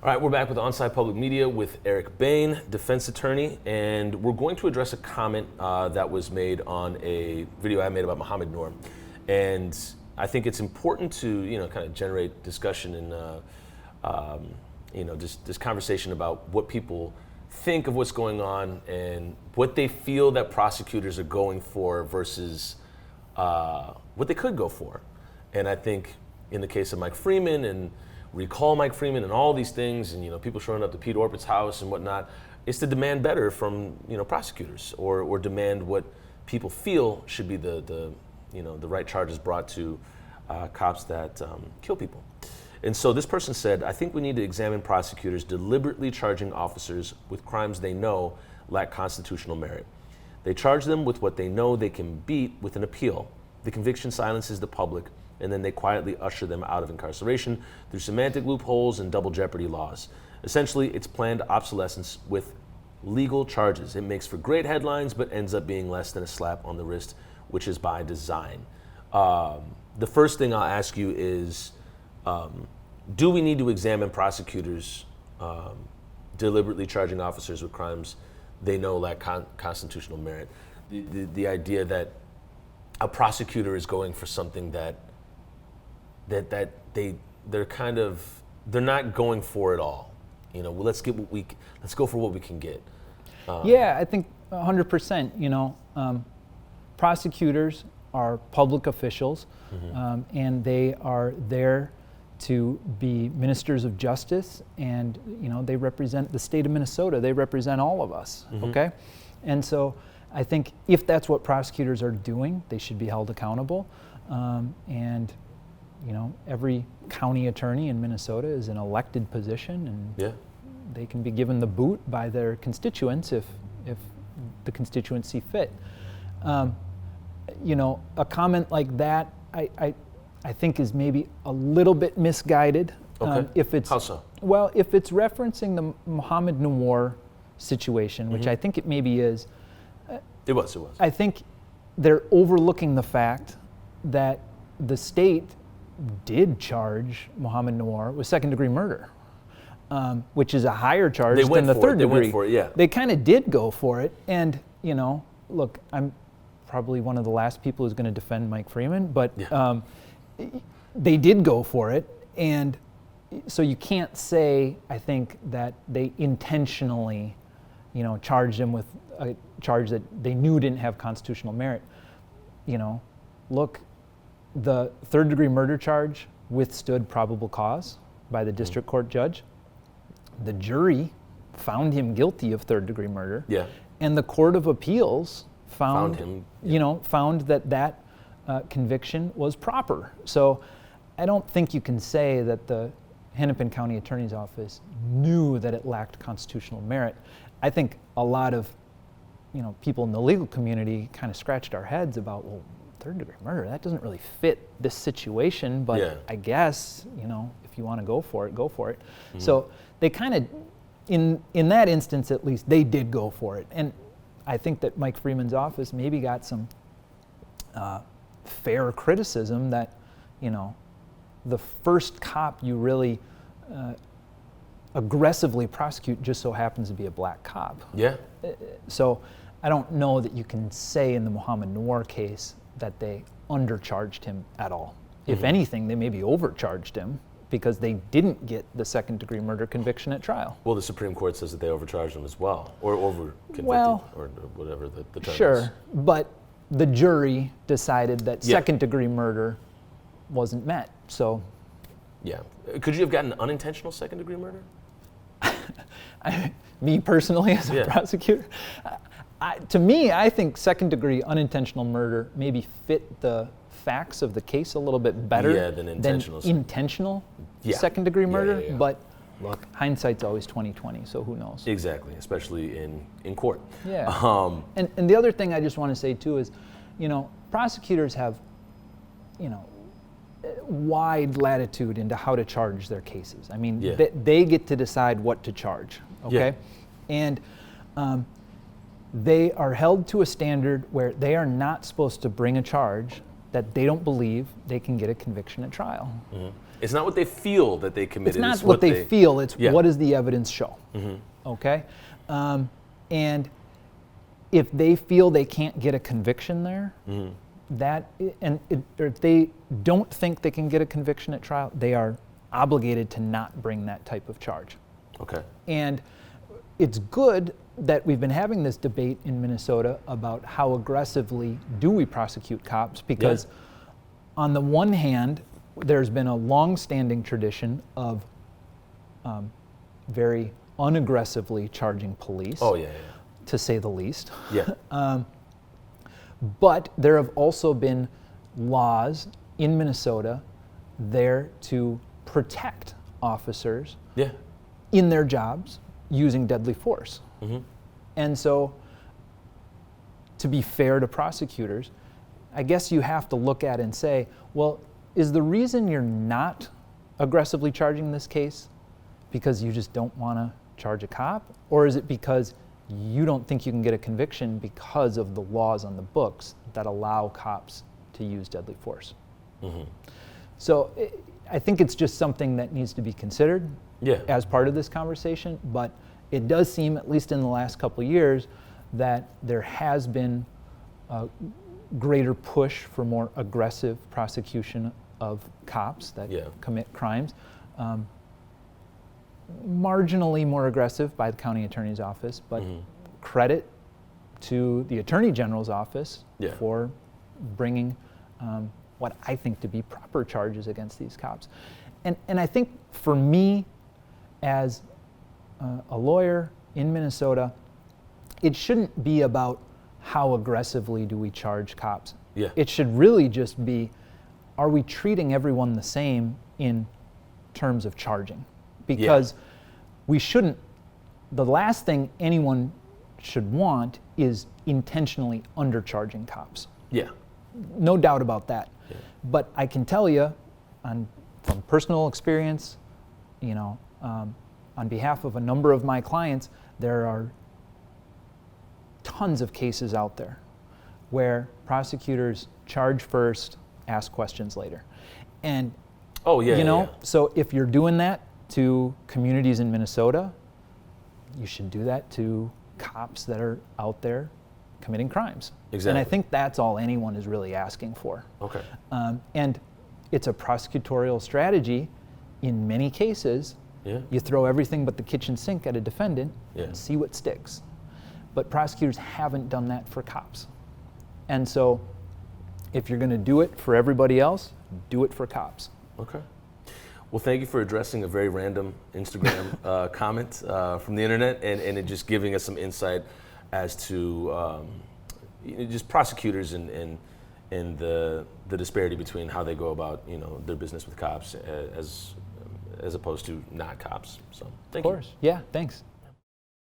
All right, we're back with On-Site Public Media with Eric Bain, defense attorney, and we're going to address a comment that was made on a video I made about Mohamed Noor. And I think it's important to, kind of generate discussion and, just conversation about what people think of what's going on and what they feel that prosecutors are going for versus what they could go for. And I think in the case of Mike Freeman and recall Mike Freeman and all these things and, people showing up to Pete Orpit's house and whatnot, it's to demand better from, prosecutors or demand what people feel should be the right charges brought to cops that kill people. And so this person said, I think we need to examine prosecutors deliberately charging officers with crimes they know lack constitutional merit. They charge them with what they know they can beat with an appeal. The conviction silences the public, and then they quietly usher them out of incarceration through semantic loopholes and double jeopardy laws. Essentially, it's planned obsolescence with legal charges. It makes for great headlines, but ends up being less than a slap on the wrist, which is by design. The first thing I'll ask you is, do we need to examine prosecutors deliberately charging officers with crimes they know lack constitutional merit? The idea that a prosecutor is going for something that they're not going for it all. Let's go for what we can get. Yeah, I think 100%. Prosecutors are public officials, and they are there to be ministers of justice, and they represent the state of Minnesota. They represent all of us. Okay, and so I think if that's what prosecutors are doing, they should be held accountable. And every county attorney in Minnesota is an elected position, and they can be given the boot by their constituents if the constituents see fit. A comment like that, I think is maybe a little bit misguided. Okay. How so? Well, if it's referencing the Mohamed Noor situation, which I think it maybe is. It was. I think they're overlooking the fact that the state did charge Mohamed Noor with second-degree murder, which is a higher charge than the third degree. They went for it, yeah. They kind of did go for it, and look, I'm probably one of the last people who's going to defend Mike Freeman, but they did go for it, and so you can't say, I think, that they intentionally, charged him with a charge that they knew didn't have constitutional merit. Look, the third-degree murder charge withstood probable cause by the district court judge. The jury found him guilty of third-degree murder, and the Court of Appeals found that conviction was proper. So I don't think you can say that the Hennepin County Attorney's Office knew that it lacked constitutional merit. I think a lot of people in the legal community kind of scratched our heads about, well, third-degree murder, that doesn't really fit this situation, but I guess, if you want to go for it, go for it. So they kind of, in that instance at least, they did go for it. And I think that Mike Freeman's office maybe got some fair criticism that, the first cop you really aggressively prosecute just so happens to be a black cop. Yeah. So I don't know that you can say in the Mohamed Noor case that they undercharged him at all. If anything, they maybe overcharged him because they didn't get the second-degree murder conviction at trial. Well, the Supreme Court says that they overcharged him as well, or over-convicted, or whatever the term is. Sure, but the jury decided that second-degree murder wasn't met, so. Yeah. Could you have gotten unintentional second-degree murder? Me personally, as a prosecutor? To me, I think second-degree unintentional murder maybe fit the facts of the case a little bit better than intentional second-degree murder. But look, hindsight's always 20/20, so who knows? Exactly, especially in court. Yeah. And the other thing I just want to say too is, prosecutors have, wide latitude into how to charge their cases. I mean, they get to decide what to charge. Okay, and they are held to a standard where they are not supposed to bring a charge that they don't believe they can get a conviction at trial. It's not what they feel that they committed. It's not what they feel. It's Yeah. what does the evidence show? Okay, and if they feel they can't get a conviction there, or if they don't think they can get a conviction at trial, they are obligated to not bring that type of charge. Okay. And it's good that we've been having this debate in Minnesota about how aggressively do we prosecute cops, because on the one hand, there's been a long-standing tradition of very unaggressively charging police, to say the least. Yeah. But there have also been laws in Minnesota there to protect officers in their jobs using deadly force. And so, to be fair to prosecutors, I guess you have to look at it and say, well, is the reason you're not aggressively charging this case because you just don't want to charge a cop? Or is it because you don't think you can get a conviction because of the laws on the books that allow cops to use deadly force? So I think it's just something that needs to be considered as part of this conversation, but it does seem, at least in the last couple of years, that there has been a greater push for more aggressive prosecution of cops that commit crimes. Marginally more aggressive by the county attorney's office, but credit to the attorney general's office for bringing what I think to be proper charges against these cops. And I think for me, as a lawyer in Minnesota, it shouldn't be about how aggressively do we charge cops. It should really just be, are we treating everyone the same in terms of charging? Because we shouldn't, the last thing anyone should want is intentionally undercharging cops. No doubt about that. But I can tell you, from personal experience, on behalf of a number of my clients, there are tons of cases out there where prosecutors charge first, ask questions later. And so if you're doing that to communities in Minnesota, you should do that to cops that are out there committing crimes. And I think that's all anyone is really asking for. And it's a prosecutorial strategy in many cases. You throw everything but the kitchen sink at a defendant and see what sticks. But prosecutors haven't done that for cops. And so if you're going to do it for everybody else, do it for cops. Well, thank you for addressing a very random Instagram comment from the internet and it just giving us some insight as to just prosecutors and the disparity between how they go about their business with cops as opposed to not cops. So thank you. Of course. Yeah, thanks.